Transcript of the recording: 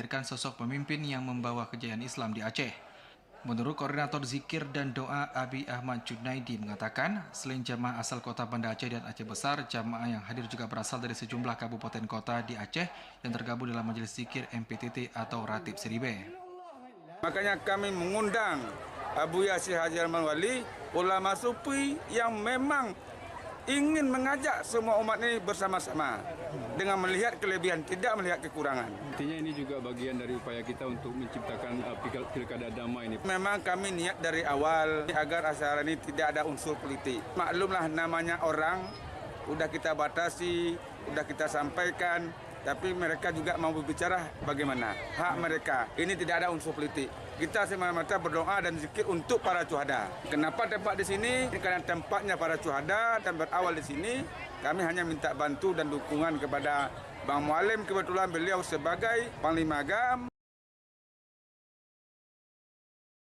melahirkan sosok pemimpin yang membawa kejayaan Islam di Aceh. Menurut Koordinator Zikir dan Doa Abi Ahmad Junaidi mengatakan, selain jamaah asal kota Banda Aceh dan Aceh Besar, jamaah yang hadir juga berasal dari sejumlah kabupaten kota di Aceh yang tergabung dalam Majelis Zikir MPTT atau Ratib Seribe. Makanya kami mengundang Abu Yasir Haji Arman Wali, ulama sufi yang memang ingin mengajak semua umat ini bersama-sama dengan melihat kelebihan, tidak melihat kekurangan. Intinya ini juga bagian dari upaya kita untuk menciptakan pilkada damai ini. Memang kami niat dari awal agar acara ini tidak ada unsur politik. Maklumlah namanya orang, udah kita batasi, udah kita sampaikan, tapi mereka juga mau berbicara bagaimana hak mereka. Ini tidak ada unsur politik. Kita semata-mata berdoa dan zikir untuk para syuhada. Kenapa tempat di sini? Karena tempatnya para syuhada dan berawal di sini. Kami hanya minta bantu dan dukungan kepada Bang Mualim, kebetulan beliau sebagai Panglima Agam.